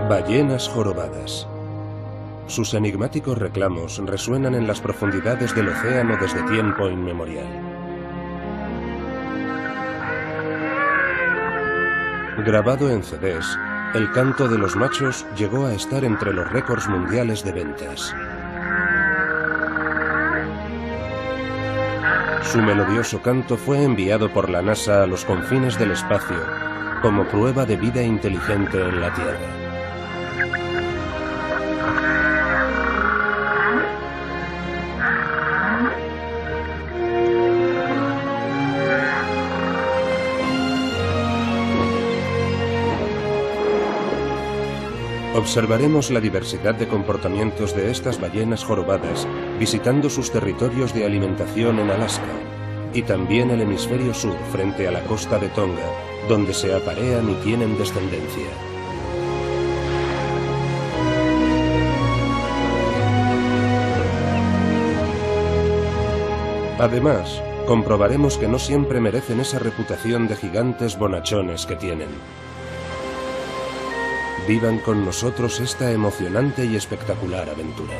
Ballenas jorobadas. Sus enigmáticos reclamos resuenan en las profundidades del océano desde tiempo inmemorial. Grabado en CDs, el canto de los machos llegó a estar entre los récords mundiales de ventas. Su melodioso canto fue enviado por la NASA a los confines del espacio como prueba de vida inteligente en la Tierra. Observaremos la diversidad de comportamientos de estas ballenas jorobadas visitando sus territorios de alimentación en Alaska y también el hemisferio sur frente a la costa de Tonga, donde se aparean y tienen descendencia. Además, comprobaremos que no siempre merecen esa reputación de gigantes bonachones que tienen. Vivan con nosotros esta emocionante y espectacular aventura.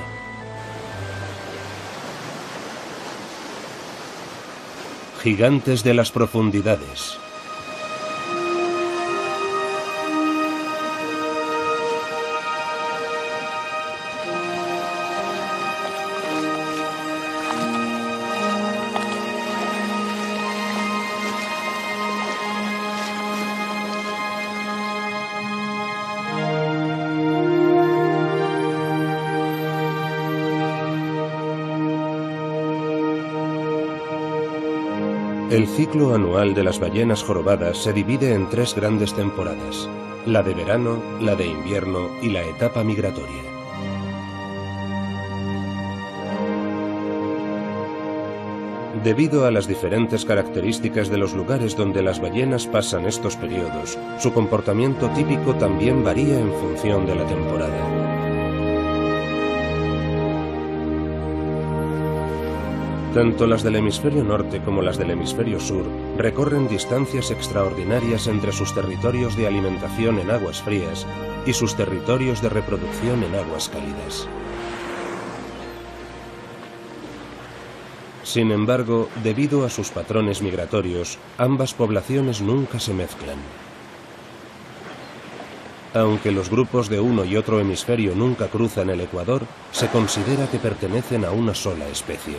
Gigantes de las profundidades. El ciclo anual de las ballenas jorobadas se divide en 3 grandes temporadas: la de verano, la de invierno y la etapa migratoria. Debido a las diferentes características de los lugares donde las ballenas pasan estos periodos, su comportamiento típico también varía en función de la temporada. Tanto las del hemisferio norte como las del hemisferio sur recorren distancias extraordinarias entre sus territorios de alimentación en aguas frías y sus territorios de reproducción en aguas cálidas. Sin embargo, debido a sus patrones migratorios, ambas poblaciones nunca se mezclan. Aunque los grupos de uno y otro hemisferio nunca cruzan el ecuador, se considera que pertenecen a una sola especie.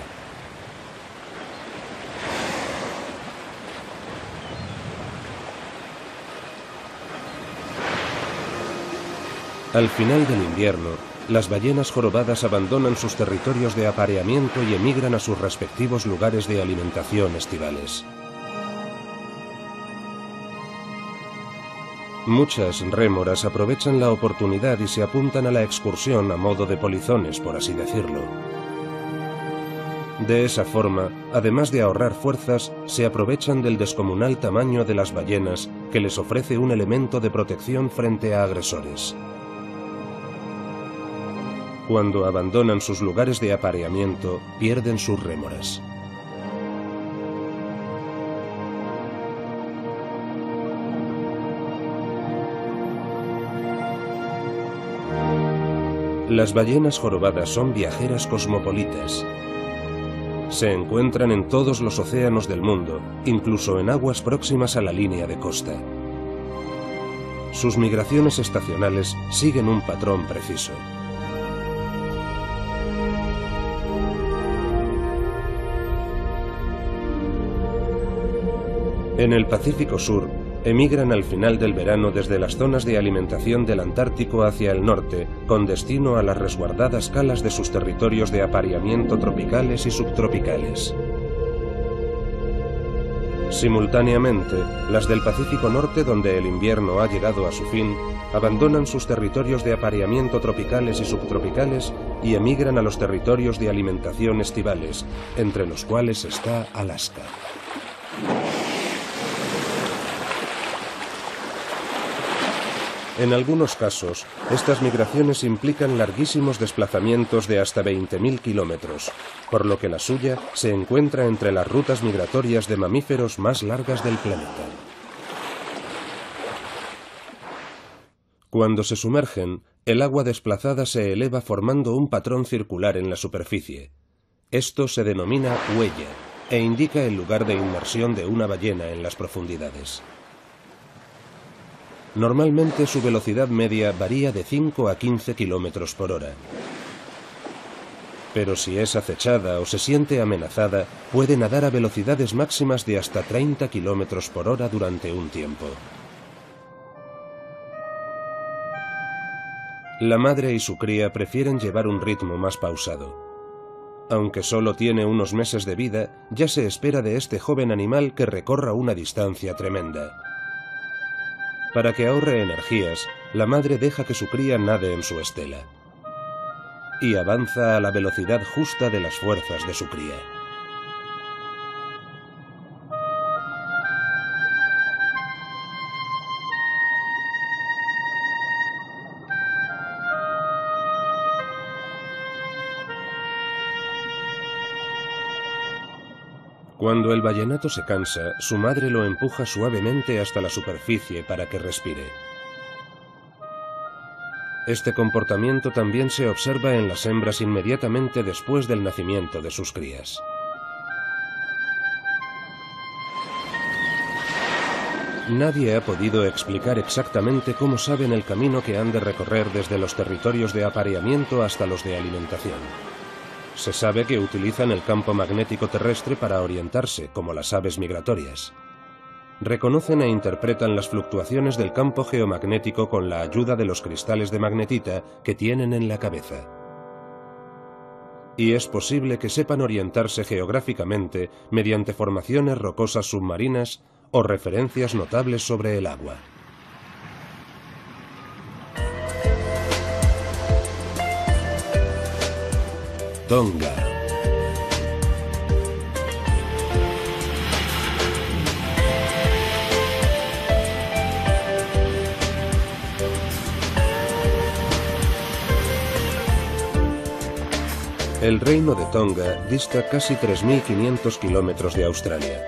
Al final del invierno, las ballenas jorobadas abandonan sus territorios de apareamiento y emigran a sus respectivos lugares de alimentación estivales. Muchas rémoras aprovechan la oportunidad y se apuntan a la excursión a modo de polizones, por así decirlo. De esa forma, además de ahorrar fuerzas, se aprovechan del descomunal tamaño de las ballenas, que les ofrece un elemento de protección frente a agresores. Cuando abandonan sus lugares de apareamiento, pierden sus rémoras. Las ballenas jorobadas son viajeras cosmopolitas. Se encuentran en todos los océanos del mundo, incluso en aguas próximas a la línea de costa. sus migraciones estacionales siguen un patrón preciso. En el Pacífico Sur, emigran al final del verano desde las zonas de alimentación del Antártico hacia el norte, con destino a las resguardadas calas de sus territorios de apareamiento tropicales y subtropicales. Simultáneamente, las del Pacífico Norte, donde el invierno ha llegado a su fin, abandonan sus territorios de apareamiento tropicales y subtropicales y emigran a los territorios de alimentación estivales, entre los cuales está Alaska. En algunos casos, estas migraciones implican larguísimos desplazamientos de hasta 20.000 kilómetros, por lo que la suya se encuentra entre las rutas migratorias de mamíferos más largas del planeta. Cuando se sumergen, el agua desplazada se eleva formando un patrón circular en la superficie. Esto se denomina huella e indica el lugar de inmersión de una ballena en las profundidades. Normalmente su velocidad media varía de 5 a 15 kilómetros por hora. Pero si es acechada o se siente amenazada, puede nadar a velocidades máximas de hasta 30 kilómetros por hora durante un tiempo. La madre y su cría prefieren llevar un ritmo más pausado. Aunque solo tiene unos meses de vida, ya se espera de este joven animal que recorra una distancia tremenda. Para que ahorre energías, la madre deja que su cría nade en su estela. Y avanza a la velocidad justa de las fuerzas de su cría. Cuando el vallenato se cansa, su madre lo empuja suavemente hasta la superficie para que respire. Este comportamiento también se observa en las hembras inmediatamente después del nacimiento de sus crías. Nadie ha podido explicar exactamente cómo saben el camino que han de recorrer desde los territorios de apareamiento hasta los de alimentación. Se sabe que utilizan el campo magnético terrestre para orientarse, como las aves migratorias. Reconocen e interpretan las fluctuaciones del campo geomagnético con la ayuda de los cristales de magnetita que tienen en la cabeza. Y es posible que sepan orientarse geográficamente mediante formaciones rocosas submarinas o referencias notables sobre el agua. Tonga. El reino de Tonga dista casi 3.500 kilómetros de Australia.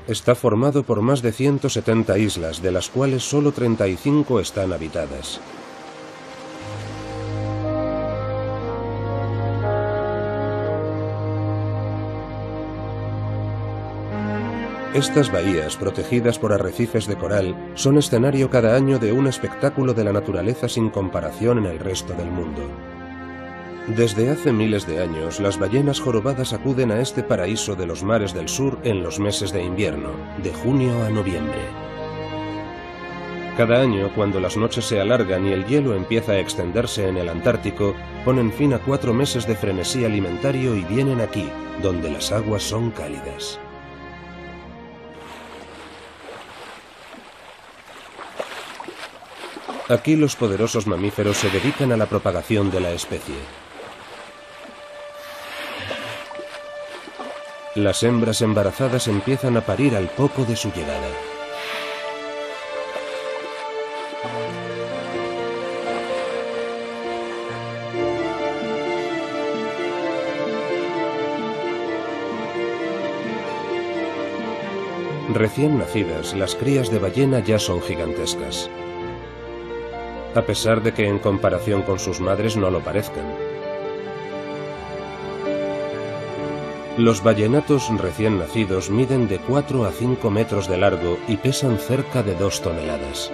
Está formado por más de 170 islas, de las cuales solo 35 están habitadas. Estas bahías, protegidas por arrecifes de coral, son escenario cada año de un espectáculo de la naturaleza sin comparación en el resto del mundo. Desde hace miles de años, las ballenas jorobadas acuden a este paraíso de los mares del sur en los meses de invierno, de junio a noviembre. Cada año, cuando las noches se alargan y el hielo empieza a extenderse en el Antártico, ponen fin a 4 meses de frenesí alimentario y vienen aquí, donde las aguas son cálidas. Aquí los poderosos mamíferos se dedican a la propagación de la especie. Las hembras embarazadas empiezan a parir al poco de su llegada. Recién nacidas, las crías de ballena ya son gigantescas, a pesar de que en comparación con sus madres no lo parezcan. Los ballenatos recién nacidos miden de 4 a 5 metros de largo y pesan cerca de 2 toneladas.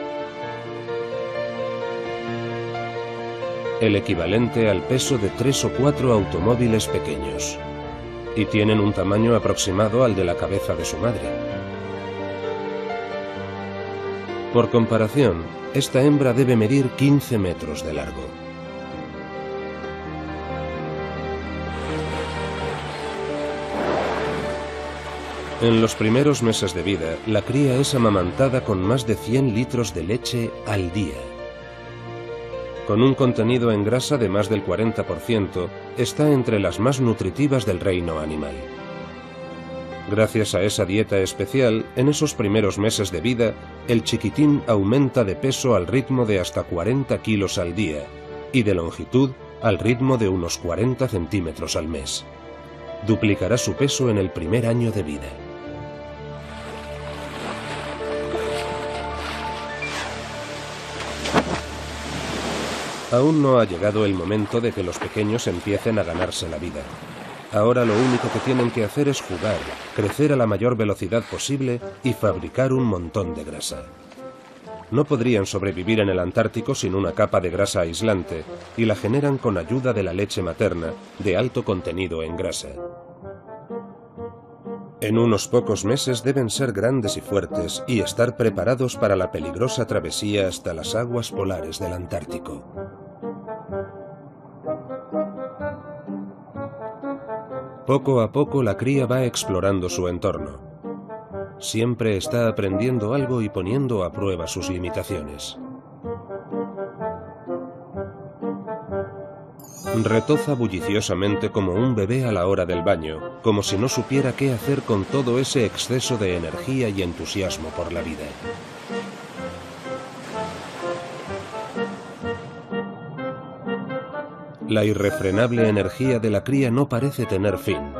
El equivalente al peso de 3 o 4 automóviles pequeños. Y tienen un tamaño aproximado al de la cabeza de su madre. Por comparación, esta hembra debe medir 15 metros de largo. En los primeros meses de vida, la cría es amamantada con más de 100 litros de leche al día. Con un contenido en grasa de más del 40%, está entre las más nutritivas del reino animal. Gracias a esa dieta especial, en esos primeros meses de vida, el chiquitín aumenta de peso al ritmo de hasta 40 kilos al día y de longitud al ritmo de unos 40 centímetros al mes. Duplicará su peso en el primer año de vida. Aún no ha llegado el momento de que los pequeños empiecen a ganarse la vida. Ahora lo único que tienen que hacer es jugar, crecer a la mayor velocidad posible y fabricar un montón de grasa. No podrían sobrevivir en el Antártico sin una capa de grasa aislante y la generan con ayuda de la leche materna, de alto contenido en grasa. En unos pocos meses deben ser grandes y fuertes y estar preparados para la peligrosa travesía hasta las aguas polares del Antártico. Poco a poco la cría va explorando su entorno. Siempre está aprendiendo algo y poniendo a prueba sus limitaciones. Retoza bulliciosamente como un bebé a la hora del baño, como si no supiera qué hacer con todo ese exceso de energía y entusiasmo por la vida. La irrefrenable energía de la cría no parece tener fin.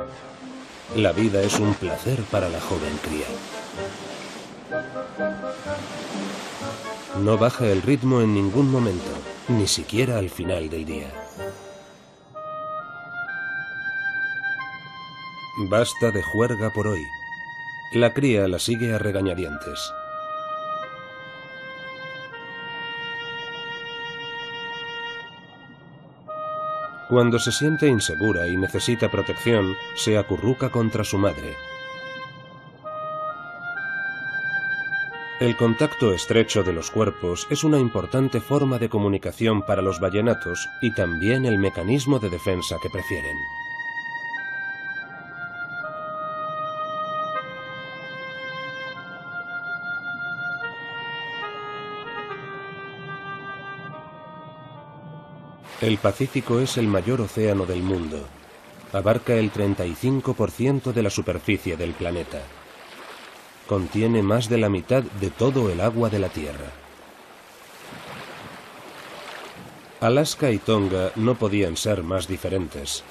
La vida es un placer para la joven cría. No baja el ritmo en ningún momento, ni siquiera al final del día. Basta de juerga por hoy. La cría la sigue a regañadientes. Cuando se siente insegura y necesita protección, se acurruca contra su madre. El contacto estrecho de los cuerpos es una importante forma de comunicación para los ballenatos y también el mecanismo de defensa que prefieren. El Pacífico es el mayor océano del mundo. Abarca el 35% de la superficie del planeta. Contiene más de la mitad de todo el agua de la Tierra. Alaska y Tonga no podían ser más diferentes.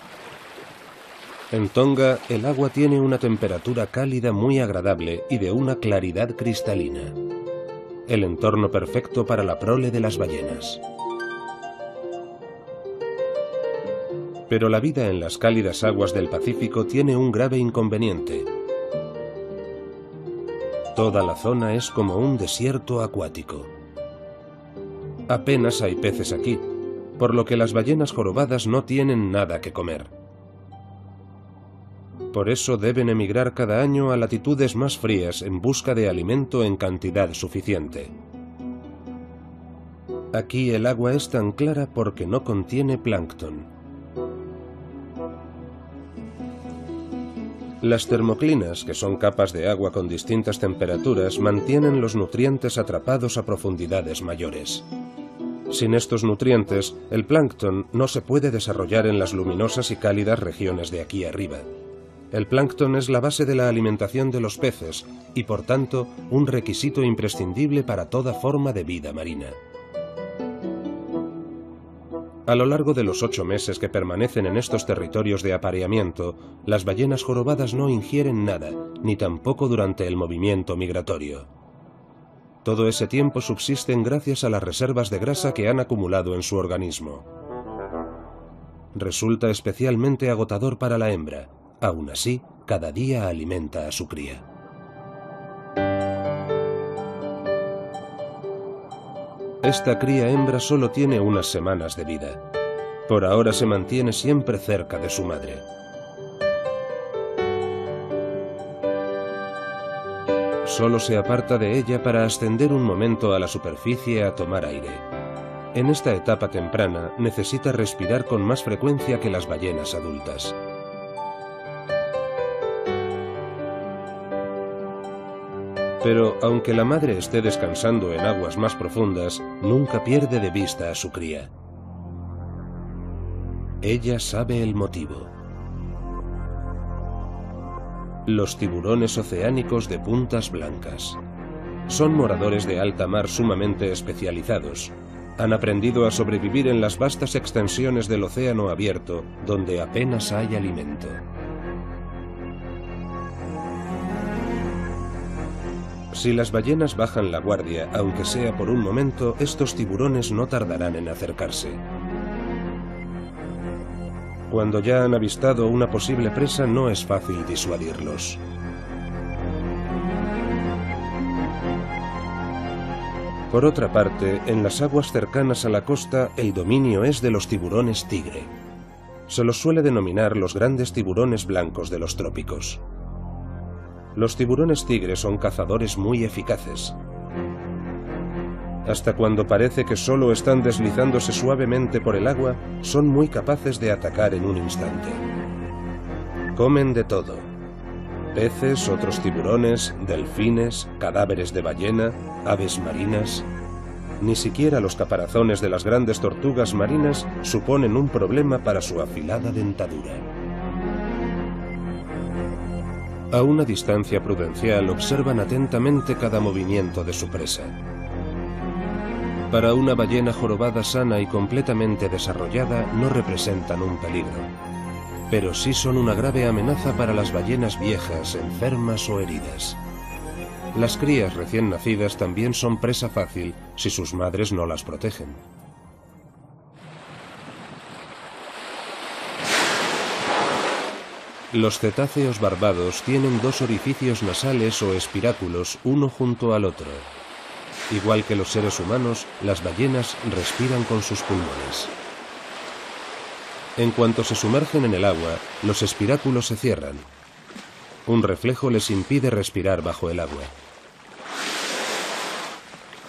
En Tonga, el agua tiene una temperatura cálida muy agradable y de una claridad cristalina. El entorno perfecto para la prole de las ballenas. Pero la vida en las cálidas aguas del Pacífico tiene un grave inconveniente. Toda la zona es como un desierto acuático. Apenas hay peces aquí, por lo que las ballenas jorobadas no tienen nada que comer. Por eso deben emigrar cada año a latitudes más frías en busca de alimento en cantidad suficiente. Aquí el agua es tan clara porque no contiene plancton. Las termoclinas, que son capas de agua con distintas temperaturas, mantienen los nutrientes atrapados a profundidades mayores. Sin estos nutrientes, el plancton no se puede desarrollar en las luminosas y cálidas regiones de aquí arriba. El plancton es la base de la alimentación de los peces y, por tanto, un requisito imprescindible para toda forma de vida marina. A lo largo de los 8 meses que permanecen en estos territorios de apareamiento, las ballenas jorobadas no ingieren nada, ni tampoco durante el movimiento migratorio. Todo ese tiempo subsisten gracias a las reservas de grasa que han acumulado en su organismo. Resulta especialmente agotador para la hembra. Aún así, cada día alimenta a su cría. Esta cría hembra solo tiene unas semanas de vida. Por ahora se mantiene siempre cerca de su madre. Solo se aparta de ella para ascender un momento a la superficie a tomar aire. En esta etapa temprana necesita respirar con más frecuencia que las ballenas adultas. Pero aunque la madre esté descansando en aguas más profundas, nunca pierde de vista a su cría. Ella sabe el motivo. Los tiburones oceánicos de puntas blancas. Son moradores de alta mar sumamente especializados. Han aprendido a sobrevivir en las vastas extensiones del océano abierto, donde apenas hay alimento. Si las ballenas bajan la guardia, aunque sea por un momento, estos tiburones no tardarán en acercarse. Cuando ya han avistado una posible presa, no es fácil disuadirlos. Por otra parte, en las aguas cercanas a la costa, el dominio es de los tiburones tigre. Se los suele denominar los grandes tiburones blancos de los trópicos. Los tiburones tigre son cazadores muy eficaces. Hasta cuando parece que solo están deslizándose suavemente por el agua, son muy capaces de atacar en un instante. Comen de todo: peces, otros tiburones, delfines, cadáveres de ballena, aves marinas. Ni siquiera los caparazones de las grandes tortugas marinas suponen un problema para su afilada dentadura. A una distancia prudencial observan atentamente cada movimiento de su presa. Para una ballena jorobada sana y completamente desarrollada no representan un peligro, pero sí son una grave amenaza para las ballenas viejas, enfermas o heridas. Las crías recién nacidas también son presa fácil si sus madres no las protegen. Los cetáceos barbados tienen dos orificios nasales o espiráculos, uno junto al otro. Igual que los seres humanos, las ballenas respiran con sus pulmones. En cuanto se sumergen en el agua, los espiráculos se cierran. Un reflejo les impide respirar bajo el agua.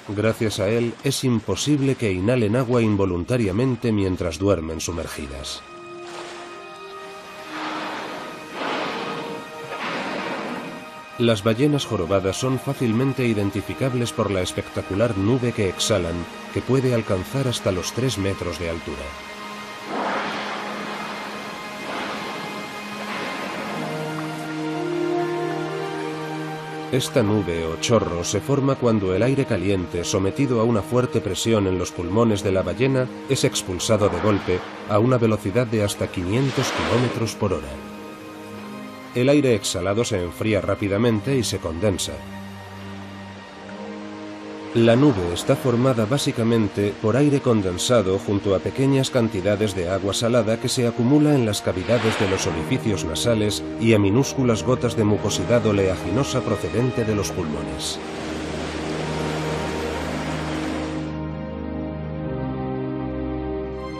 Gracias a él, es imposible que inhalen agua involuntariamente mientras duermen sumergidas. Las ballenas jorobadas son fácilmente identificables por la espectacular nube que exhalan, que puede alcanzar hasta los 3 metros de altura. Esta nube o chorro se forma cuando el aire caliente, sometido a una fuerte presión en los pulmones de la ballena, es expulsado de golpe a una velocidad de hasta 500 kilómetros por hora. El aire exhalado se enfría rápidamente y se condensa. La nube está formada básicamente por aire condensado junto a pequeñas cantidades de agua salada que se acumula en las cavidades de los orificios nasales y a minúsculas gotas de mucosidad oleaginosa procedente de los pulmones.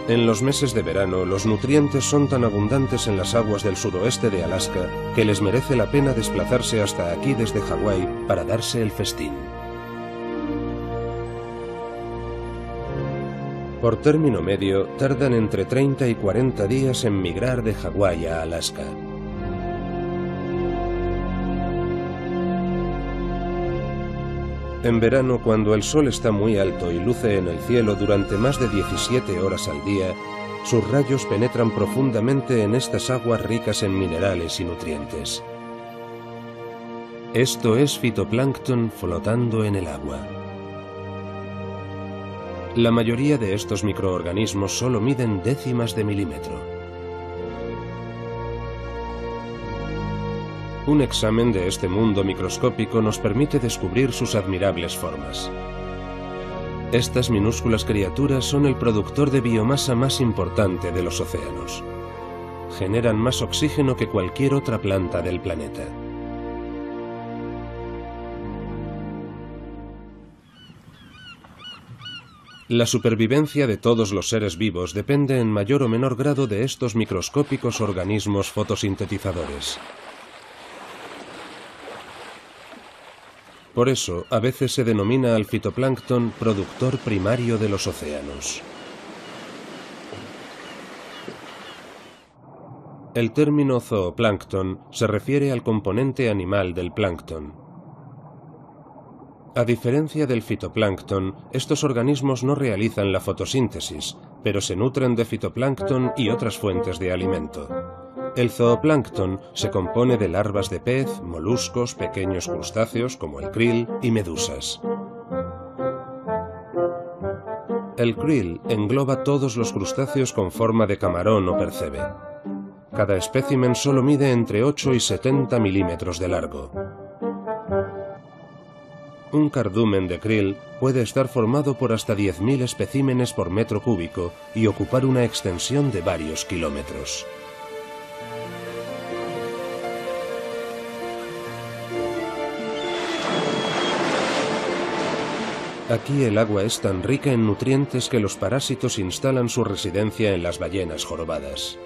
En los meses de verano, los nutrientes son tan abundantes en las aguas del suroeste de Alaska que les merece la pena desplazarse hasta aquí desde Hawái para darse el festín. Por término medio, tardan entre 30 y 40 días en migrar de Hawái a Alaska. En verano, cuando el sol está muy alto y luce en el cielo durante más de 17 horas al día, sus rayos penetran profundamente en estas aguas ricas en minerales y nutrientes. Esto es fitoplancton flotando en el agua. La mayoría de estos microorganismos solo miden décimas de milímetro. Un examen de este mundo microscópico nos permite descubrir sus admirables formas. Estas minúsculas criaturas son el productor de biomasa más importante de los océanos. generan más oxígeno que cualquier otra planta del planeta. La supervivencia de todos los seres vivos depende en mayor o menor grado de estos microscópicos organismos fotosintetizadores. Por eso, a veces se denomina al fitoplancton productor primario de los océanos. El término zooplancton se refiere al componente animal del plancton. A diferencia del fitoplancton, estos organismos no realizan la fotosíntesis, pero se nutren de fitoplancton y otras fuentes de alimento. El zooplancton se compone de larvas de pez, moluscos, pequeños crustáceos como el krill y medusas. El krill engloba todos los crustáceos con forma de camarón o percebe. Cada espécimen solo mide entre 8 y 70 milímetros de largo. Un cardumen de krill puede estar formado por hasta 10.000 especímenes por metro cúbico y ocupar una extensión de varios kilómetros. Aquí el agua es tan rica en nutrientes que los parásitos instalan su residencia en las ballenas jorobadas.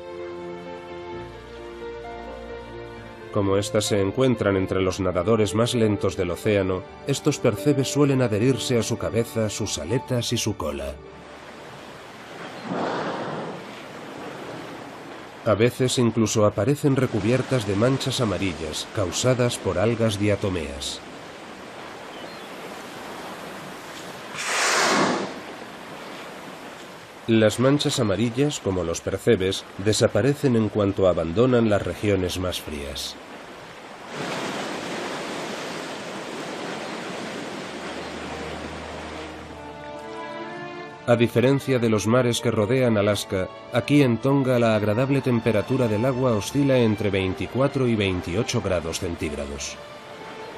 Como éstas se encuentran entre los nadadores más lentos del océano, estos percebes suelen adherirse a su cabeza, sus aletas y su cola. A veces incluso aparecen recubiertas de manchas amarillas causadas por algas diatomeas. Las manchas amarillas, como los percebes, desaparecen en cuanto abandonan las regiones más frías. A diferencia de los mares que rodean Alaska, aquí en Tonga la agradable temperatura del agua oscila entre 24 y 28 grados centígrados.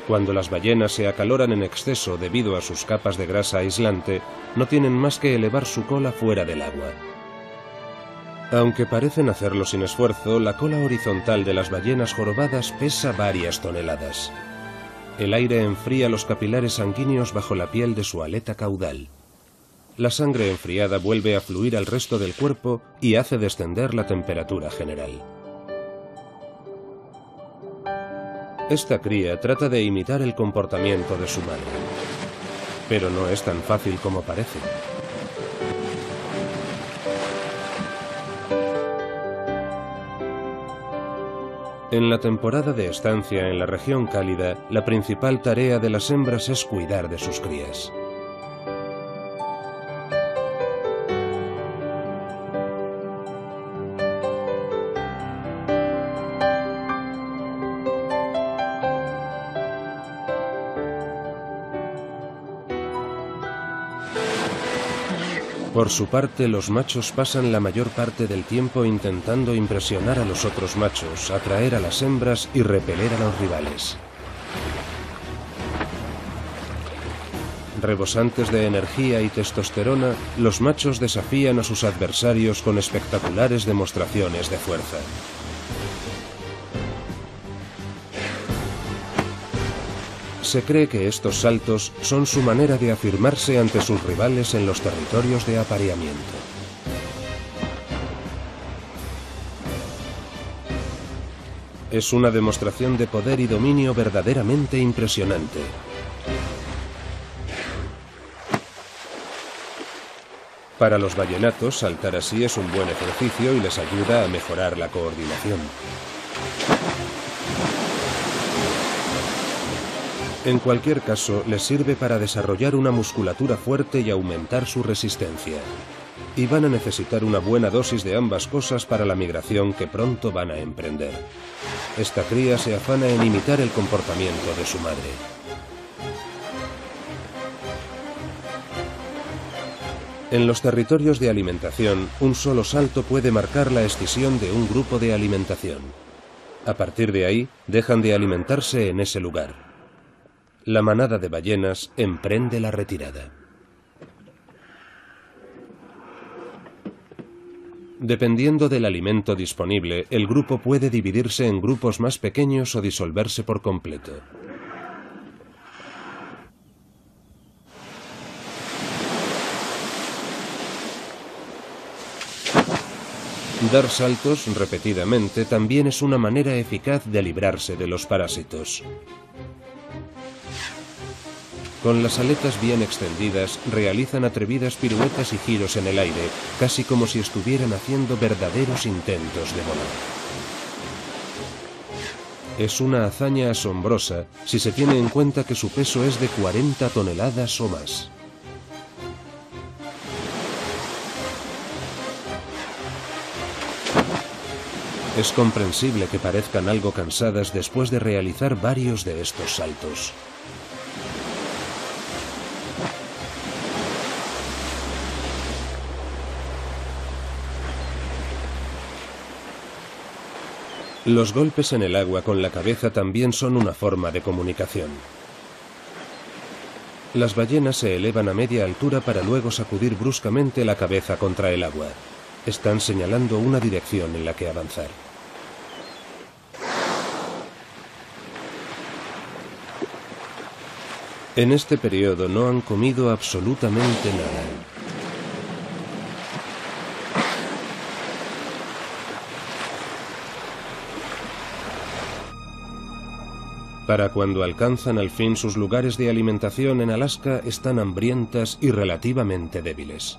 Cuando las ballenas se acaloran en exceso debido a sus capas de grasa aislante, no tienen más que elevar su cola fuera del agua. Aunque parecen hacerlo sin esfuerzo, la cola horizontal de las ballenas jorobadas pesa varias toneladas. El aire enfría los capilares sanguíneos bajo la piel de su aleta caudal. La sangre enfriada vuelve a fluir al resto del cuerpo y hace descender la temperatura general. Esta cría trata de imitar el comportamiento de su madre, pero no es tan fácil como parece. En la temporada de estancia en la región cálida, la principal tarea de las hembras es cuidar de sus crías. Por su parte, los machos pasan la mayor parte del tiempo intentando impresionar a los otros machos, atraer a las hembras y repeler a los rivales. Rebosantes de energía y testosterona, los machos desafían a sus adversarios con espectaculares demostraciones de fuerza. Se cree que estos saltos son su manera de afirmarse ante sus rivales en los territorios de apareamiento. Es una demostración de poder y dominio verdaderamente impresionante. Para los ballenatos, saltar así es un buen ejercicio y les ayuda a mejorar la coordinación. En cualquier caso, les sirve para desarrollar una musculatura fuerte y aumentar su resistencia. Y van a necesitar una buena dosis de ambas cosas para la migración que pronto van a emprender. Esta cría se afana en imitar el comportamiento de su madre. En los territorios de alimentación, un solo salto puede marcar la escisión de un grupo de alimentación. A partir de ahí, dejan de alimentarse en ese lugar. La manada de ballenas emprende la retirada. Dependiendo del alimento disponible, el grupo puede dividirse en grupos más pequeños o disolverse por completo. Dar saltos repetidamente también es una manera eficaz de librarse de los parásitos. Con las aletas bien extendidas, realizan atrevidas piruetas y giros en el aire, casi como si estuvieran haciendo verdaderos intentos de volar. Es una hazaña asombrosa si se tiene en cuenta que su peso es de 40 toneladas o más. Es comprensible que parezcan algo cansadas después de realizar varios de estos saltos. Los golpes en el agua con la cabeza también son una forma de comunicación. Las ballenas se elevan a media altura para luego sacudir bruscamente la cabeza contra el agua. Están señalando una dirección en la que avanzar. En este periodo no han comido absolutamente nada. Para cuando alcanzan al fin sus lugares de alimentación en Alaska, están hambrientas y relativamente débiles.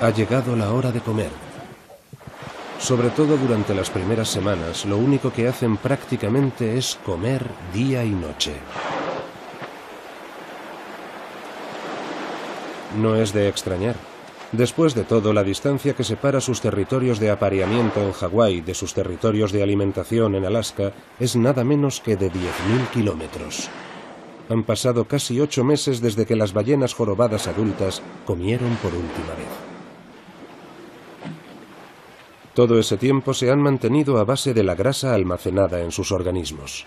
Ha llegado la hora de comer. Sobre todo durante las primeras semanas, lo único que hacen prácticamente es comer día y noche. No es de extrañar. Después de todo, la distancia que separa sus territorios de apareamiento en Hawái de sus territorios de alimentación en Alaska es nada menos que de 10.000 kilómetros. Han pasado casi 8 meses desde que las ballenas jorobadas adultas comieron por última vez. Todo ese tiempo se han mantenido a base de la grasa almacenada en sus organismos.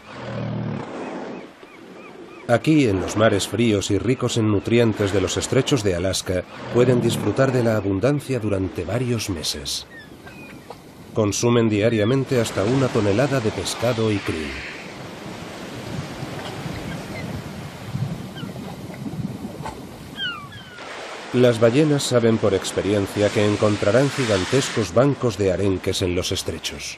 Aquí, en los mares fríos y ricos en nutrientes de los estrechos de Alaska, pueden disfrutar de la abundancia durante varios meses. Consumen diariamente hasta 1 tonelada de pescado y krill. Las ballenas saben por experiencia que encontrarán gigantescos bancos de arenques en los estrechos.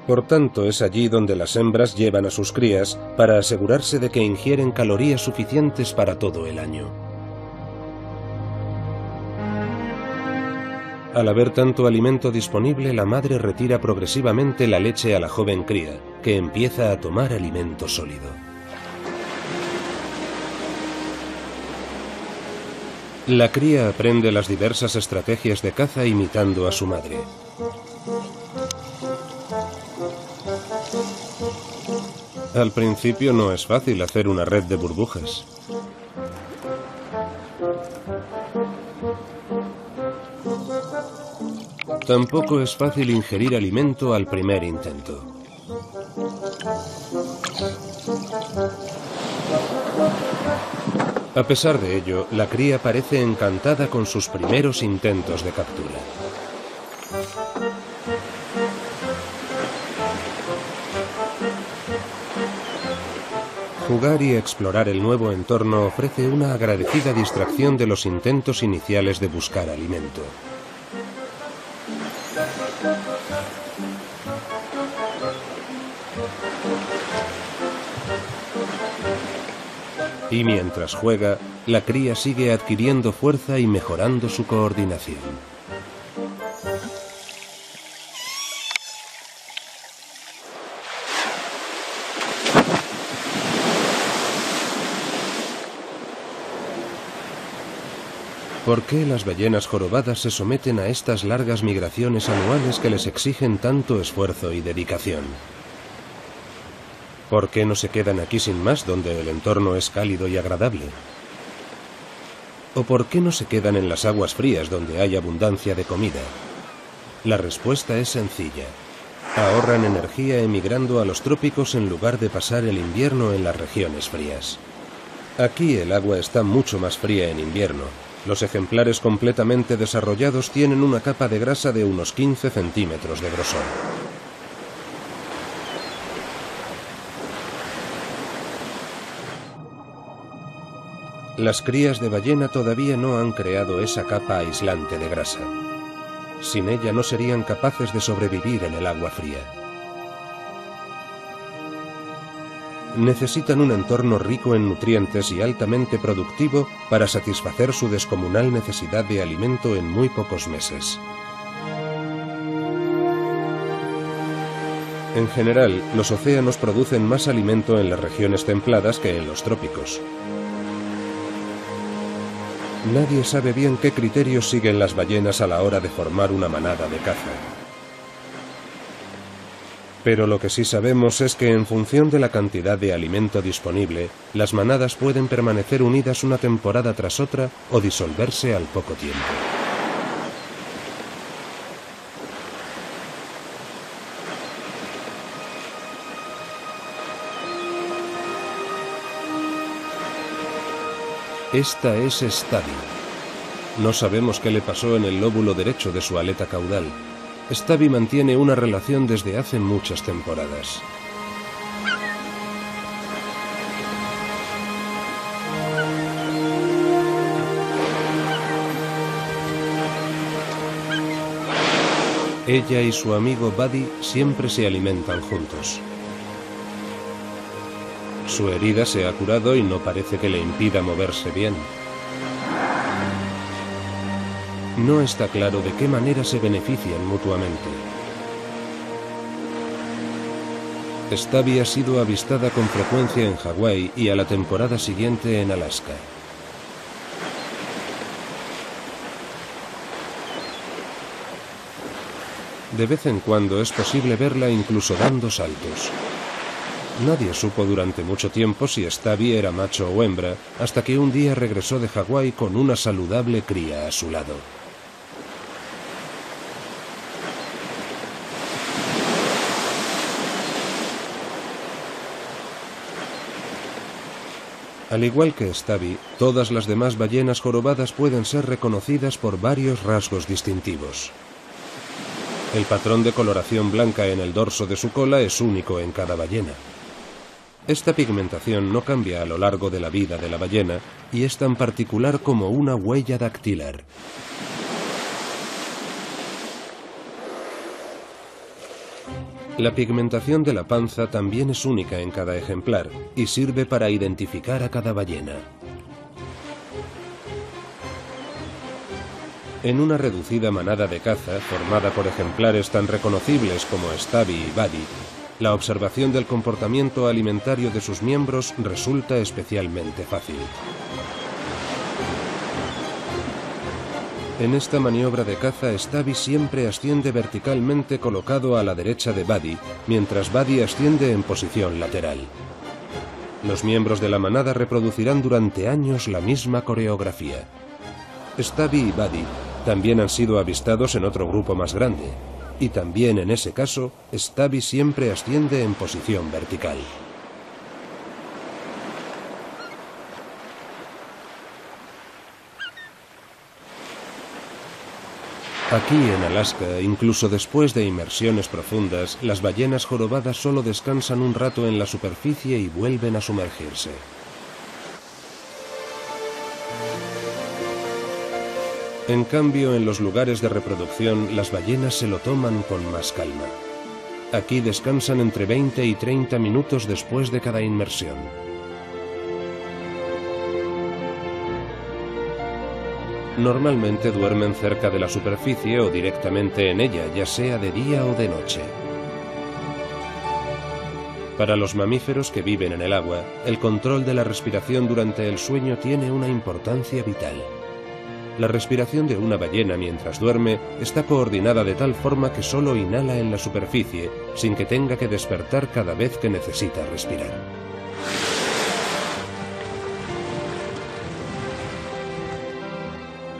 Por tanto, es allí donde las hembras llevan a sus crías para asegurarse de que ingieren calorías suficientes para todo el año. Al haber tanto alimento disponible, la madre retira progresivamente la leche a la joven cría, que empieza a tomar alimento sólido. La cría aprende las diversas estrategias de caza imitando a su madre. Al principio no es fácil hacer una red de burbujas. Tampoco es fácil ingerir alimento al primer intento. A pesar de ello, la cría parece encantada con sus primeros intentos de captura. Jugar y explorar el nuevo entorno ofrece una agradecida distracción de los intentos iniciales de buscar alimento. Y mientras juega, la cría sigue adquiriendo fuerza y mejorando su coordinación. ¿Por qué las ballenas jorobadas se someten a estas largas migraciones anuales que les exigen tanto esfuerzo y dedicación? ¿Por qué no se quedan aquí sin más, donde el entorno es cálido y agradable? ¿O por qué no se quedan en las aguas frías, donde hay abundancia de comida? La respuesta es sencilla. Ahorran energía emigrando a los trópicos en lugar de pasar el invierno en las regiones frías. Aquí el agua está mucho más fría en invierno. Los ejemplares completamente desarrollados tienen una capa de grasa de unos 15 centímetros de grosor. Las crías de ballena todavía no han creado esa capa aislante de grasa. Sin ella no serían capaces de sobrevivir en el agua fría. Necesitan un entorno rico en nutrientes y altamente productivo para satisfacer su descomunal necesidad de alimento en muy pocos meses. En general, los océanos producen más alimento en las regiones templadas que en los trópicos. Nadie sabe bien qué criterios siguen las ballenas a la hora de formar una manada de caza. Pero lo que sí sabemos es que en función de la cantidad de alimento disponible, las manadas pueden permanecer unidas una temporada tras otra o disolverse al poco tiempo. Esta es Stubby. No sabemos qué le pasó en el lóbulo derecho de su aleta caudal. Stubby mantiene una relación desde hace muchas temporadas. Ella y su amigo Buddy siempre se alimentan juntos. Su herida se ha curado y no parece que le impida moverse bien. No está claro de qué manera se benefician mutuamente. Stubby ha sido avistada con frecuencia en Hawái y a la temporada siguiente en Alaska. De vez en cuando es posible verla incluso dando saltos. Nadie supo durante mucho tiempo si Stubby era macho o hembra, hasta que un día regresó de Hawái con una saludable cría a su lado. Al igual que Stubby, todas las demás ballenas jorobadas pueden ser reconocidas por varios rasgos distintivos. El patrón de coloración blanca en el dorso de su cola es único en cada ballena. Esta pigmentación no cambia a lo largo de la vida de la ballena y es tan particular como una huella dactilar. La pigmentación de la panza también es única en cada ejemplar y sirve para identificar a cada ballena. En una reducida manada de caza, formada por ejemplares tan reconocibles como Stubby y Buddy, la observación del comportamiento alimentario de sus miembros resulta especialmente fácil. En esta maniobra de caza, Stubby siempre asciende verticalmente colocado a la derecha de Buddy, mientras Buddy asciende en posición lateral. Los miembros de la manada reproducirán durante años la misma coreografía. Stubby y Buddy también han sido avistados en otro grupo más grande, y también en ese caso, Stubby siempre asciende en posición vertical. Aquí en Alaska, incluso después de inmersiones profundas, las ballenas jorobadas solo descansan un rato en la superficie y vuelven a sumergirse. En cambio, en los lugares de reproducción, las ballenas se lo toman con más calma. Aquí descansan entre 20 y 30 minutos después de cada inmersión. Normalmente duermen cerca de la superficie o directamente en ella, ya sea de día o de noche. Para los mamíferos que viven en el agua, el control de la respiración durante el sueño tiene una importancia vital. La respiración de una ballena mientras duerme está coordinada de tal forma que solo inhala en la superficie, sin que tenga que despertar cada vez que necesita respirar.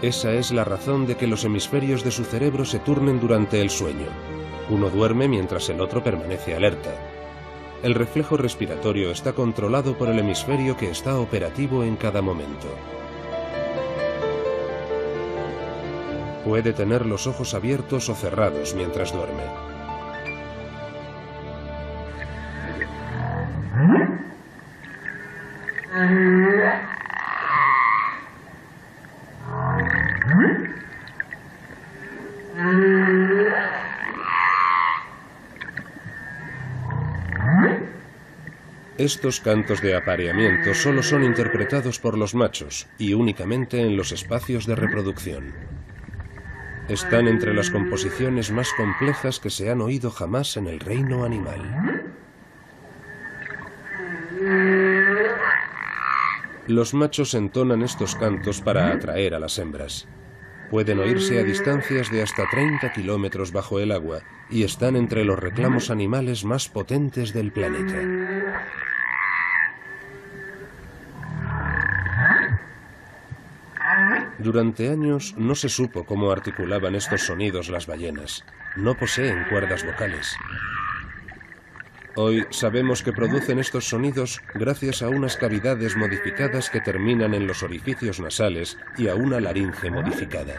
Esa es la razón de que los hemisferios de su cerebro se turnen durante el sueño. Uno duerme mientras el otro permanece alerta. El reflejo respiratorio está controlado por el hemisferio que está operativo en cada momento. Puede tener los ojos abiertos o cerrados mientras duerme. Estos cantos de apareamiento solo son interpretados por los machos y únicamente en los espacios de reproducción. Están entre las composiciones más complejas que se han oído jamás en el reino animal. Los machos entonan estos cantos para atraer a las hembras. Pueden oírse a distancias de hasta 30 kilómetros bajo el agua y están entre los reclamos animales más potentes del planeta. Durante años no se supo cómo articulaban estos sonidos las ballenas. No poseen cuerdas vocales. Hoy sabemos que producen estos sonidos gracias a unas cavidades modificadas que terminan en los orificios nasales y a una laringe modificada.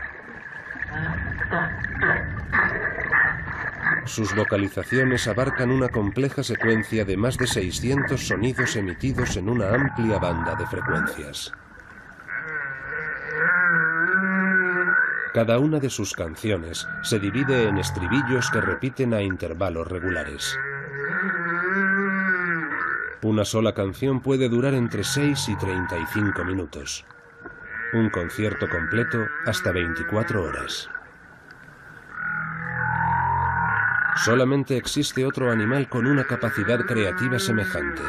Sus vocalizaciones abarcan una compleja secuencia de más de 600 sonidos emitidos en una amplia banda de frecuencias. Cada una de sus canciones se divide en estribillos que repiten a intervalos regulares. Una sola canción puede durar entre 6 y 35 minutos. Un concierto completo hasta 24 horas. Solamente existe otro animal con una capacidad creativa semejante,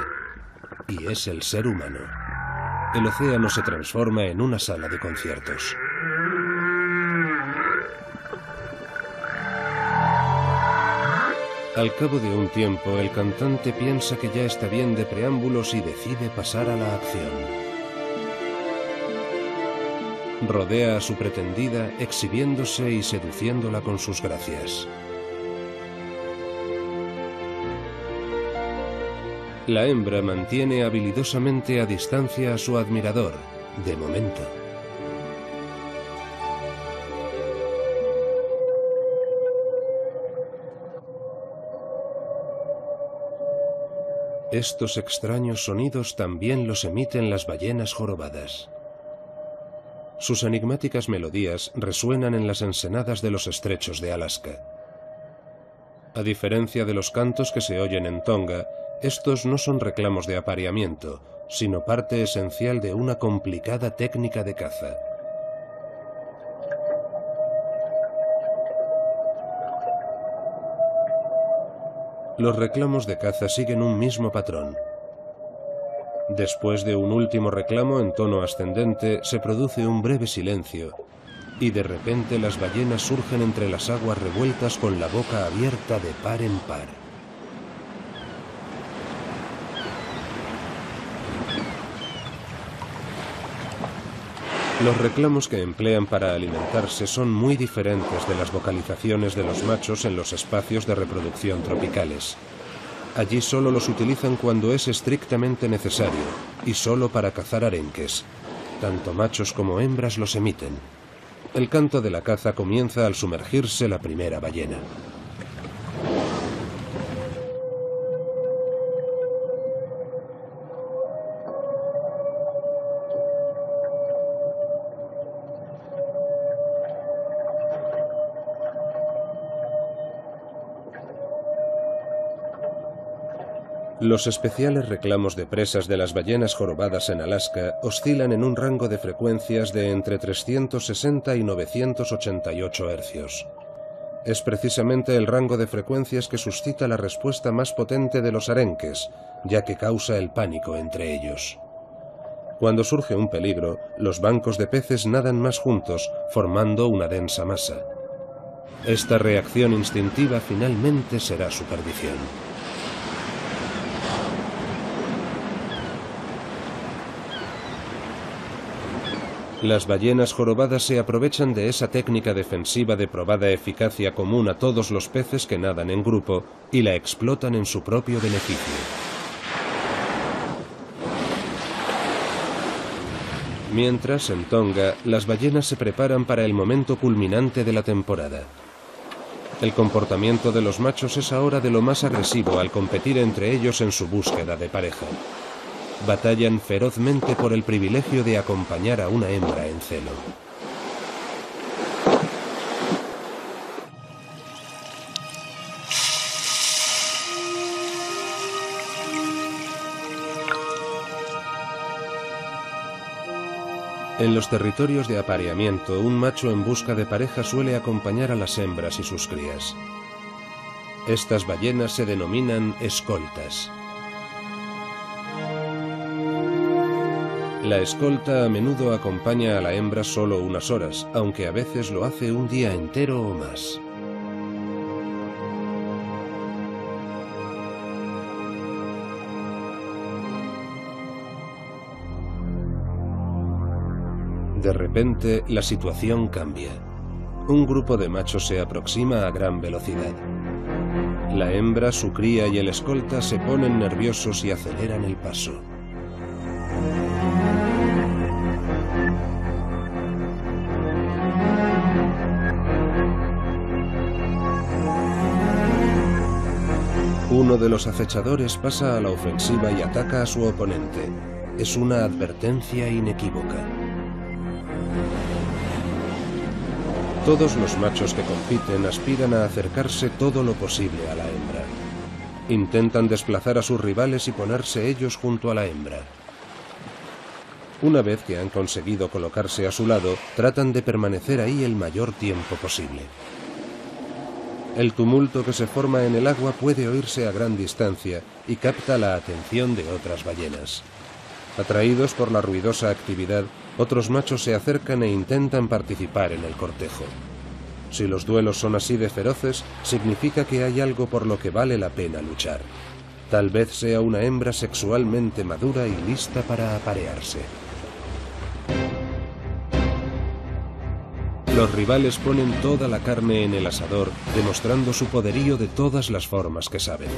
y es el ser humano. El océano se transforma en una sala de conciertos. Al cabo de un tiempo, el cantante piensa que ya está bien de preámbulos y decide pasar a la acción. Rodea a su pretendida, exhibiéndose y seduciéndola con sus gracias. La hembra mantiene habilidosamente a distancia a su admirador, de momento. Estos extraños sonidos también los emiten las ballenas jorobadas. Sus enigmáticas melodías resuenan en las ensenadas de los estrechos de Alaska. A diferencia de los cantos que se oyen en Tonga, estos no son reclamos de apareamiento, sino parte esencial de una complicada técnica de caza. Los reclamos de caza siguen un mismo patrón. Después de un último reclamo en tono ascendente, se produce un breve silencio, y de repente las ballenas surgen entre las aguas revueltas con la boca abierta de par en par. Los reclamos que emplean para alimentarse son muy diferentes de las vocalizaciones de los machos en los espacios de reproducción tropicales. Allí solo los utilizan cuando es estrictamente necesario y solo para cazar arenques. Tanto machos como hembras los emiten. El canto de la caza comienza al sumergirse la primera ballena. Los especiales reclamos de presas de las ballenas jorobadas en Alaska oscilan en un rango de frecuencias de entre 360 y 988 hercios. Es precisamente el rango de frecuencias que suscita la respuesta más potente de los arenques, ya que causa el pánico entre ellos. Cuando surge un peligro, los bancos de peces nadan más juntos, formando una densa masa. Esta reacción instintiva finalmente será su perdición. Las ballenas jorobadas se aprovechan de esa técnica defensiva de probada eficacia común a todos los peces que nadan en grupo y la explotan en su propio beneficio. Mientras, en Tonga, las ballenas se preparan para el momento culminante de la temporada. El comportamiento de los machos es ahora de lo más agresivo al competir entre ellos en su búsqueda de pareja. Batallan ferozmente por el privilegio de acompañar a una hembra en celo. En los territorios de apareamiento, un macho en busca de pareja suele acompañar a las hembras y sus crías. Estas ballenas se denominan escoltas. La escolta a menudo acompaña a la hembra solo unas horas, aunque a veces lo hace un día entero o más. De repente, la situación cambia. Un grupo de machos se aproxima a gran velocidad. La hembra, su cría y el escolta se ponen nerviosos y aceleran el paso. Uno de los acechadores pasa a la ofensiva y ataca a su oponente. Es una advertencia inequívoca. Todos los machos que compiten aspiran a acercarse todo lo posible a la hembra. Intentan desplazar a sus rivales y ponerse ellos junto a la hembra. Una vez que han conseguido colocarse a su lado, tratan de permanecer ahí el mayor tiempo posible. El tumulto que se forma en el agua puede oírse a gran distancia y capta la atención de otras ballenas. Atraídos por la ruidosa actividad, otros machos se acercan e intentan participar en el cortejo. Si los duelos son así de feroces, significa que hay algo por lo que vale la pena luchar. Tal vez sea una hembra sexualmente madura y lista para aparearse. Los rivales ponen toda la carne en el asador, demostrando su poderío de todas las formas que saben.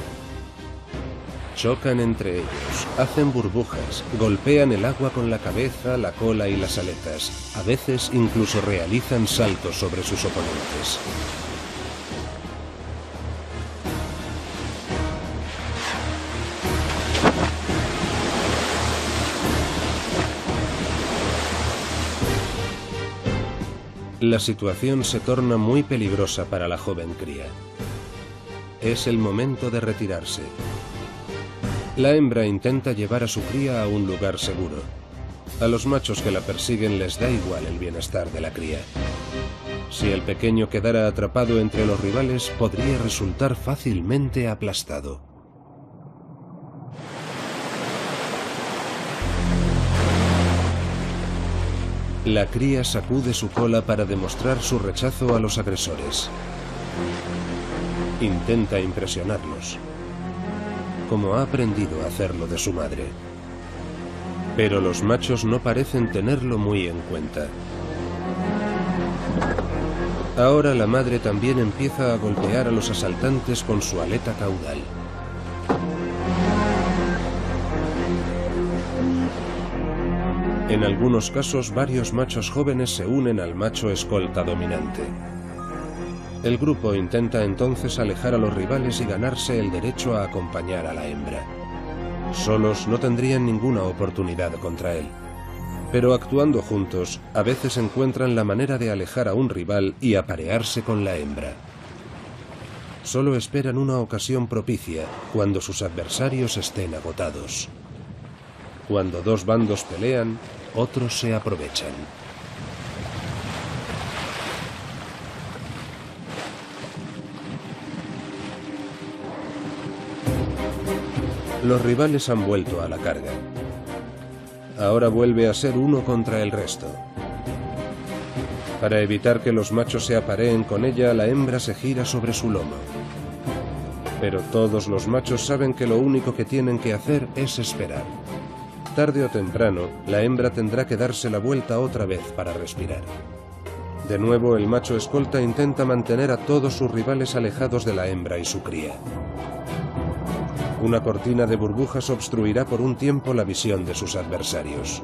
Chocan entre ellos, hacen burbujas, golpean el agua con la cabeza, la cola y las aletas. A veces incluso realizan saltos sobre sus oponentes. La situación se torna muy peligrosa para la joven cría. Es el momento de retirarse. La hembra intenta llevar a su cría a un lugar seguro. A los machos que la persiguen les da igual el bienestar de la cría. Si el pequeño quedara atrapado entre los rivales, podría resultar fácilmente aplastado. La cría sacude su cola para demostrar su rechazo a los agresores. Intenta impresionarlos, como ha aprendido a hacerlo de su madre. Pero los machos no parecen tenerlo muy en cuenta. Ahora la madre también empieza a golpear a los asaltantes con su aleta caudal. En algunos casos, varios machos jóvenes se unen al macho escolta dominante. El grupo intenta entonces alejar a los rivales y ganarse el derecho a acompañar a la hembra. Solos no tendrían ninguna oportunidad contra él. Pero actuando juntos, a veces encuentran la manera de alejar a un rival y aparearse con la hembra. Solo esperan una ocasión propicia, cuando sus adversarios estén agotados. Cuando dos bandos pelean, otros se aprovechan. Los rivales han vuelto a la carga. Ahora vuelve a ser uno contra el resto. Para evitar que los machos se apareen con ella, la hembra se gira sobre su lomo. Pero todos los machos saben que lo único que tienen que hacer es esperar. Tarde o temprano, la hembra tendrá que darse la vuelta otra vez para respirar. De nuevo, el macho escolta intenta mantener a todos sus rivales alejados de la hembra y su cría. Una cortina de burbujas obstruirá por un tiempo la visión de sus adversarios.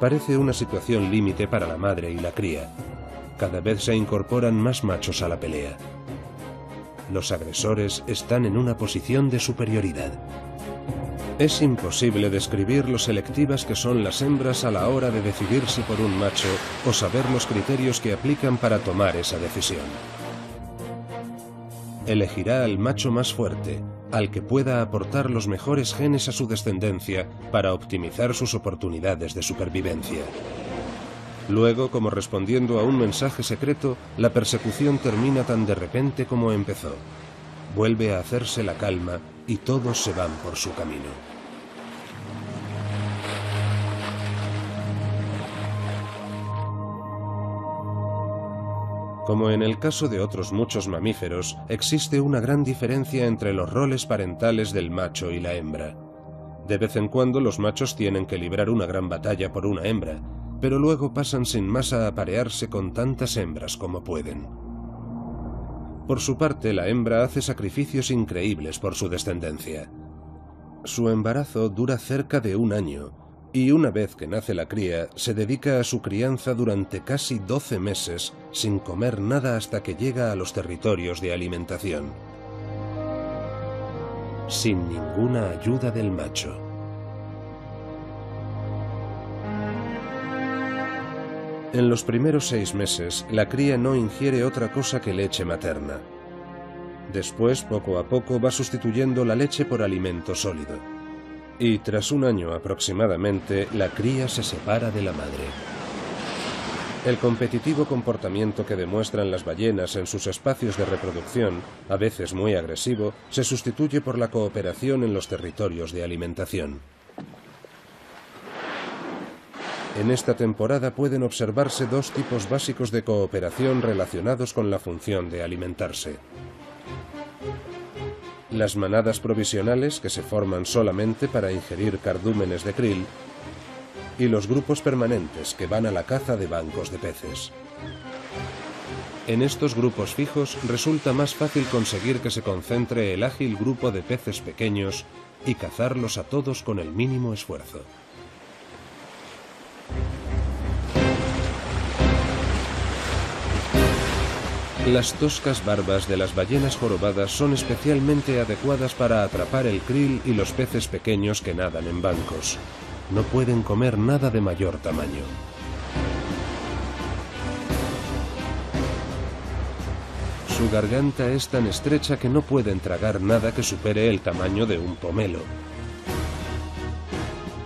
Parece una situación límite para la madre y la cría. Cada vez se incorporan más machos a la pelea. Los agresores están en una posición de superioridad. Es imposible describir lo selectivas que son las hembras a la hora de decidirse por un macho o saber los criterios que aplican para tomar esa decisión. Elegirá al macho más fuerte, al que pueda aportar los mejores genes a su descendencia para optimizar sus oportunidades de supervivencia. Luego, como respondiendo a un mensaje secreto, la persecución termina tan de repente como empezó. Vuelve a hacerse la calma y todos se van por su camino. Como en el caso de otros muchos mamíferos, existe una gran diferencia entre los roles parentales del macho y la hembra. De vez en cuando los machos tienen que librar una gran batalla por una hembra, pero luego pasan sin más a aparearse con tantas hembras como pueden. Por su parte, la hembra hace sacrificios increíbles por su descendencia. Su embarazo dura cerca de 1 año, y una vez que nace la cría, se dedica a su crianza durante casi 12 meses, sin comer nada hasta que llega a los territorios de alimentación. Sin ninguna ayuda del macho. En los primeros 6 meses, la cría no ingiere otra cosa que leche materna. Después, poco a poco, va sustituyendo la leche por alimento sólido. Y tras 1 año aproximadamente, la cría se separa de la madre. El competitivo comportamiento que demuestran las ballenas en sus espacios de reproducción, a veces muy agresivo, se sustituye por la cooperación en los territorios de alimentación. En esta temporada pueden observarse 2 tipos básicos de cooperación relacionados con la función de alimentarse. Las manadas provisionales, que se forman solamente para ingerir cardúmenes de krill, y los grupos permanentes, que van a la caza de bancos de peces. En estos grupos fijos resulta más fácil conseguir que se concentre el ágil grupo de peces pequeños y cazarlos a todos con el mínimo esfuerzo. Las toscas barbas de las ballenas jorobadas son especialmente adecuadas para atrapar el krill y los peces pequeños que nadan en bancos. No pueden comer nada de mayor tamaño. Su garganta es tan estrecha que no pueden tragar nada que supere el tamaño de un pomelo.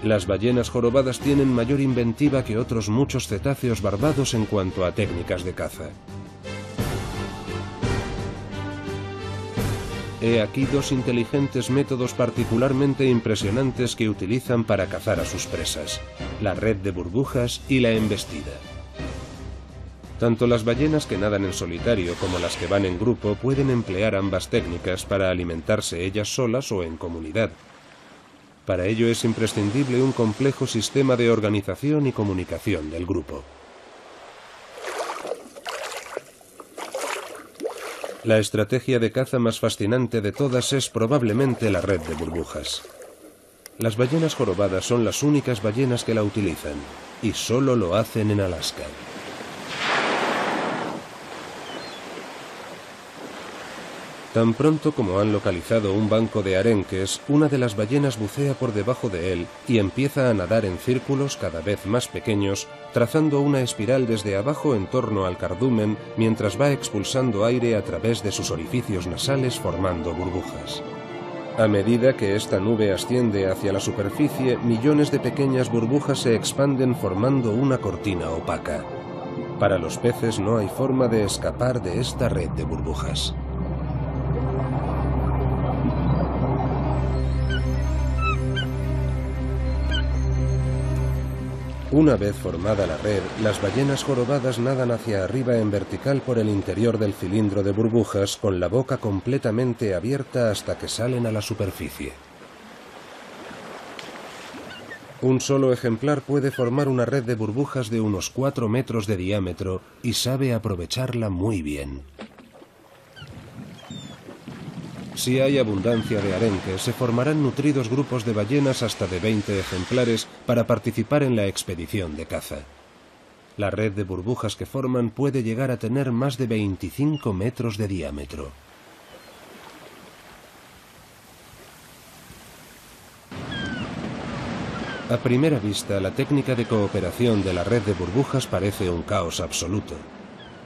Las ballenas jorobadas tienen mayor inventiva que otros muchos cetáceos barbados en cuanto a técnicas de caza. He aquí 2 inteligentes métodos particularmente impresionantes que utilizan para cazar a sus presas: la red de burbujas y la embestida. Tanto las ballenas que nadan en solitario como las que van en grupo pueden emplear ambas técnicas para alimentarse ellas solas o en comunidad. Para ello es imprescindible un complejo sistema de organización y comunicación del grupo. La estrategia de caza más fascinante de todas es probablemente la red de burbujas. Las ballenas jorobadas son las únicas ballenas que la utilizan, y solo lo hacen en Alaska. Tan pronto como han localizado un banco de arenques, una de las ballenas bucea por debajo de él y empieza a nadar en círculos cada vez más pequeños, trazando una espiral desde abajo en torno al cardumen mientras va expulsando aire a través de sus orificios nasales formando burbujas. A medida que esta nube asciende hacia la superficie, millones de pequeñas burbujas se expanden formando una cortina opaca. Para los peces no hay forma de escapar de esta red de burbujas. Una vez formada la red, las ballenas jorobadas nadan hacia arriba en vertical por el interior del cilindro de burbujas con la boca completamente abierta hasta que salen a la superficie. Un solo ejemplar puede formar una red de burbujas de unos 4 metros de diámetro y sabe aprovecharla muy bien. Si hay abundancia de arenques, se formarán nutridos grupos de ballenas hasta de 20 ejemplares para participar en la expedición de caza. La red de burbujas que forman puede llegar a tener más de 25 metros de diámetro. A primera vista, la técnica de cooperación de la red de burbujas parece un caos absoluto.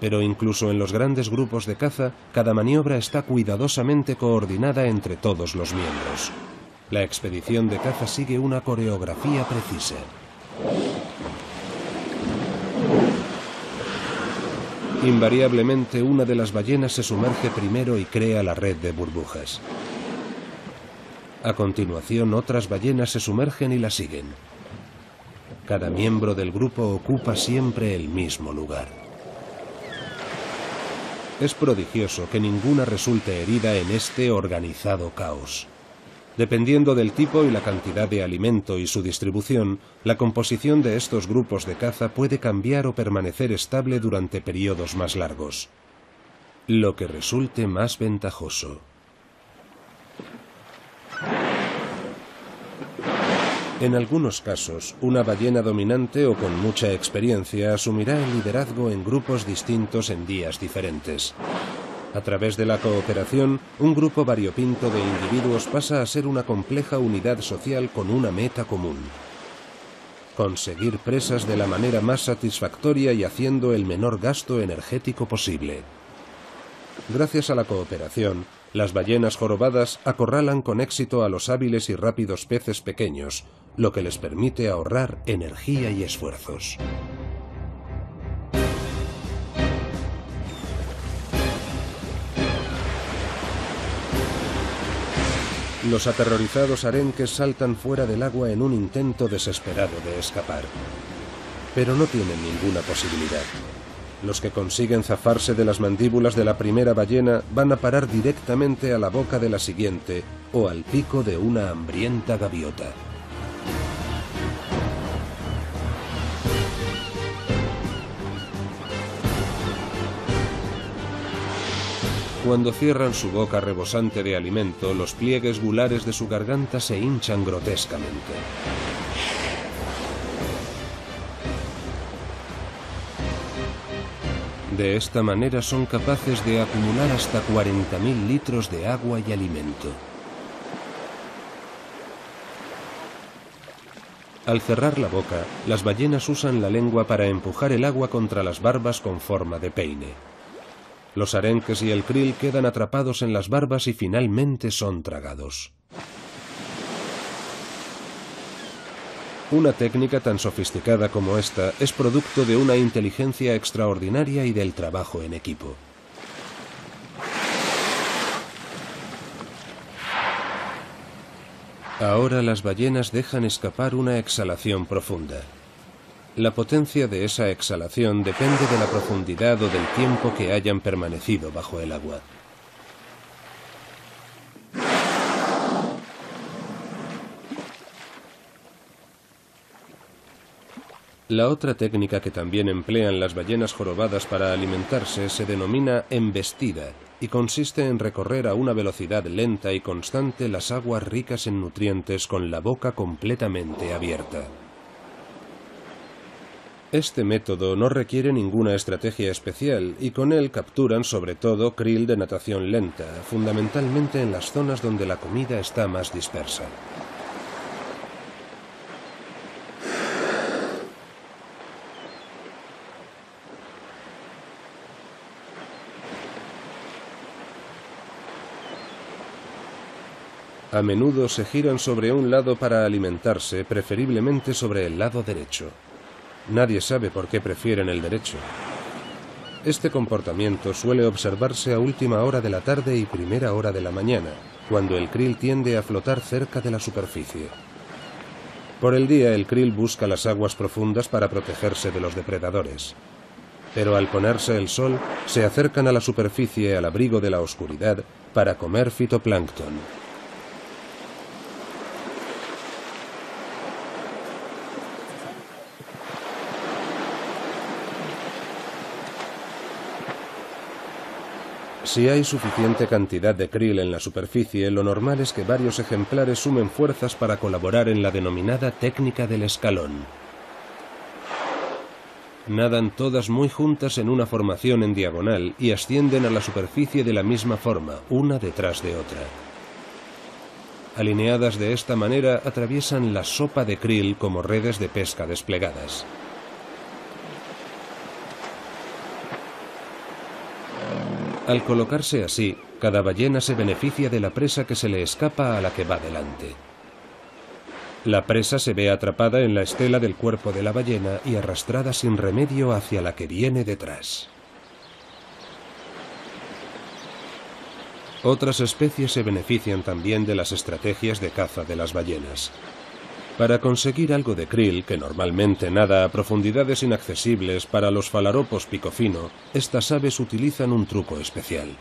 Pero incluso en los grandes grupos de caza, cada maniobra está cuidadosamente coordinada entre todos los miembros. La expedición de caza sigue una coreografía precisa. Invariablemente, una de las ballenas se sumerge primero y crea la red de burbujas. A continuación, otras ballenas se sumergen y la siguen. Cada miembro del grupo ocupa siempre el mismo lugar. Es prodigioso que ninguna resulte herida en este organizado caos. Dependiendo del tipo y la cantidad de alimento y su distribución, la composición de estos grupos de caza puede cambiar o permanecer estable durante periodos más largos. Lo que resulte más ventajoso. En algunos casos, una ballena dominante o con mucha experiencia asumirá el liderazgo en grupos distintos en días diferentes. A través de la cooperación, un grupo variopinto de individuos pasa a ser una compleja unidad social con una meta común: conseguir presas de la manera más satisfactoria y haciendo el menor gasto energético posible. Gracias a la cooperación, las ballenas jorobadas acorralan con éxito a los hábiles y rápidos peces pequeños, lo que les permite ahorrar energía y esfuerzos. Los aterrorizados arenques saltan fuera del agua en un intento desesperado de escapar. Pero no tienen ninguna posibilidad. Los que consiguen zafarse de las mandíbulas de la primera ballena van a parar directamente a la boca de la siguiente o al pico de una hambrienta gaviota. Cuando cierran su boca rebosante de alimento, los pliegues gulares de su garganta se hinchan grotescamente. De esta manera son capaces de acumular hasta 40.000 litros de agua y alimento. Al cerrar la boca, las ballenas usan la lengua para empujar el agua contra las barbas con forma de peine. Los arenques y el krill quedan atrapados en las barbas y finalmente son tragados. Una técnica tan sofisticada como esta es producto de una inteligencia extraordinaria y del trabajo en equipo. Ahora las ballenas dejan escapar una exhalación profunda. La potencia de esa exhalación depende de la profundidad o del tiempo que hayan permanecido bajo el agua. La otra técnica que también emplean las ballenas jorobadas para alimentarse se denomina embestida y consiste en recorrer a una velocidad lenta y constante las aguas ricas en nutrientes con la boca completamente abierta. Este método no requiere ninguna estrategia especial y con él capturan sobre todo krill de natación lenta, fundamentalmente en las zonas donde la comida está más dispersa. A menudo se giran sobre un lado para alimentarse, preferiblemente sobre el lado derecho. Nadie sabe por qué prefieren el derecho. Este comportamiento suele observarse a última hora de la tarde y primera hora de la mañana, cuando el krill tiende a flotar cerca de la superficie. Por el día, el krill busca las aguas profundas para protegerse de los depredadores. Pero al ponerse el sol, se acercan a la superficie al abrigo de la oscuridad para comer fitoplancton. Si hay suficiente cantidad de krill en la superficie, lo normal es que varios ejemplares sumen fuerzas para colaborar en la denominada técnica del escalón. Nadan todas muy juntas en una formación en diagonal y ascienden a la superficie de la misma forma, una detrás de otra. Alineadas de esta manera, atraviesan la sopa de krill como redes de pesca desplegadas. Al colocarse así, cada ballena se beneficia de la presa que se le escapa a la que va delante. La presa se ve atrapada en la estela del cuerpo de la ballena y arrastrada sin remedio hacia la que viene detrás. Otras especies se benefician también de las estrategias de caza de las ballenas. Para conseguir algo de krill, que normalmente nada a profundidades inaccesibles para los falaropos picofino, estas aves utilizan un truco especial.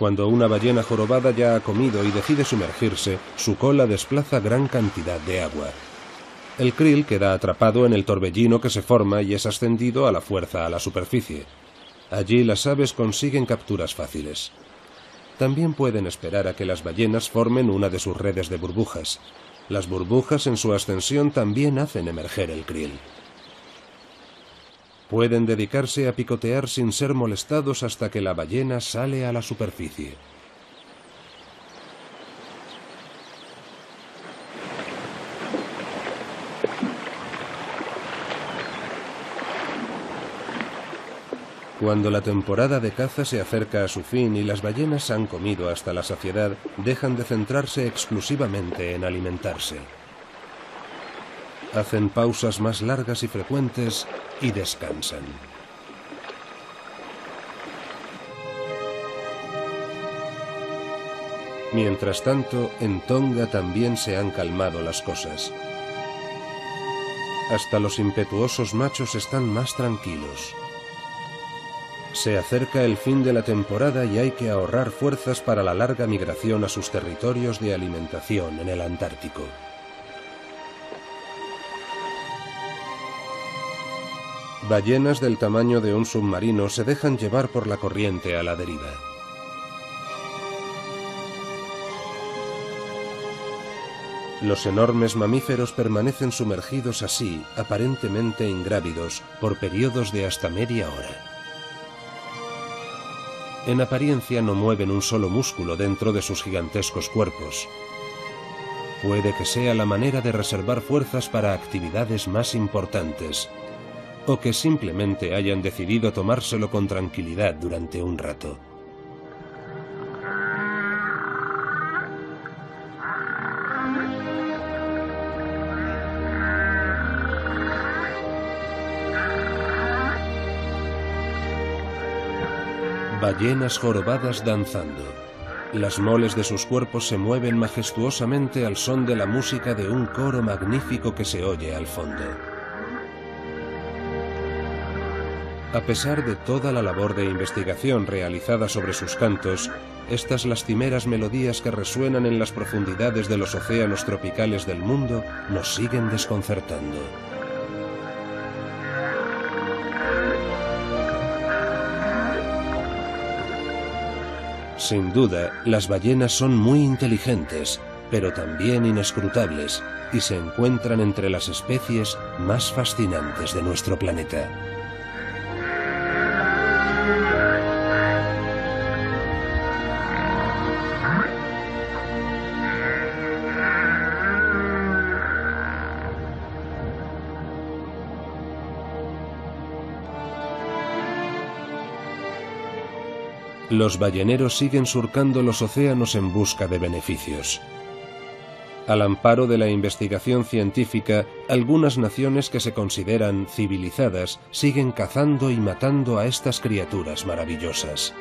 Cuando una ballena jorobada ya ha comido y decide sumergirse, su cola desplaza gran cantidad de agua. El krill queda atrapado en el torbellino que se forma y es ascendido a la fuerza a la superficie. Allí las aves consiguen capturas fáciles. También pueden esperar a que las ballenas formen una de sus redes de burbujas. Las burbujas en su ascensión también hacen emerger el krill. Pueden dedicarse a picotear sin ser molestados hasta que la ballena sale a la superficie. Cuando la temporada de caza se acerca a su fin y las ballenas han comido hasta la saciedad, dejan de centrarse exclusivamente en alimentarse. Hacen pausas más largas y frecuentes y descansan. Mientras tanto, en Tonga también se han calmado las cosas. Hasta los impetuosos machos están más tranquilos. Se acerca el fin de la temporada y hay que ahorrar fuerzas para la larga migración a sus territorios de alimentación en el Antártico. Ballenas del tamaño de un submarino se dejan llevar por la corriente a la deriva. Los enormes mamíferos permanecen sumergidos así, aparentemente ingrávidos, por periodos de hasta media hora. En apariencia no mueven un solo músculo dentro de sus gigantescos cuerpos. Puede que sea la manera de reservar fuerzas para actividades más importantes, o que simplemente hayan decidido tomárselo con tranquilidad durante un rato. Ballenas jorobadas danzando. Las moles de sus cuerpos se mueven majestuosamente al son de la música de un coro magnífico que se oye al fondo. A pesar de toda la labor de investigación realizada sobre sus cantos, estas lastimeras melodías que resuenan en las profundidades de los océanos tropicales del mundo nos siguen desconcertando. Sin duda, las ballenas son muy inteligentes, pero también inescrutables, y se encuentran entre las especies más fascinantes de nuestro planeta. Los balleneros siguen surcando los océanos en busca de beneficios. Al amparo de la investigación científica, algunas naciones que se consideran civilizadas siguen cazando y matando a estas criaturas maravillosas.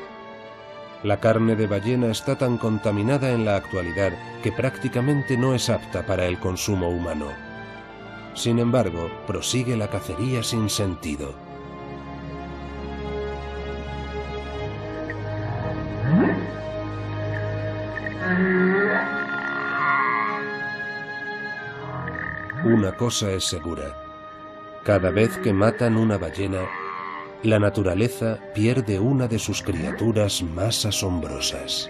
La carne de ballena está tan contaminada en la actualidad que prácticamente no es apta para el consumo humano. Sin embargo, prosigue la cacería sin sentido. Una cosa es segura: cada vez que matan una ballena, la naturaleza pierde una de sus criaturas más asombrosas.